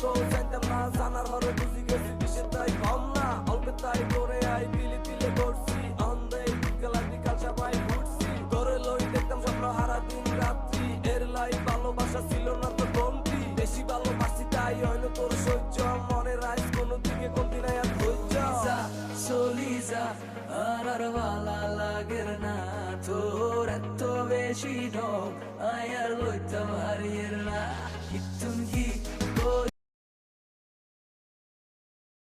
তো চাইতাম না জানার হরে বুঝি গেছি কিসের তাই কম না অল্প তাই করে আই পিলে পিলে করছি অন্ধে বিকাল বিকাল সবাই ঘুরছি তোরে লই দেখতাম স্বপ্ন হারা দিন রাত্রি এর লাই ভালোবাসা ছিল না তো কমতি বেশি ভালোবাসি তাই হইলো তোর সহ্য মনে রাইস কোনো দিকে কমতি নাই আর ধৈর্য চলি যা আর ভালা লাগের না তোর এত বেশি ঢোক আয়ার লইতাম হারিয়ে না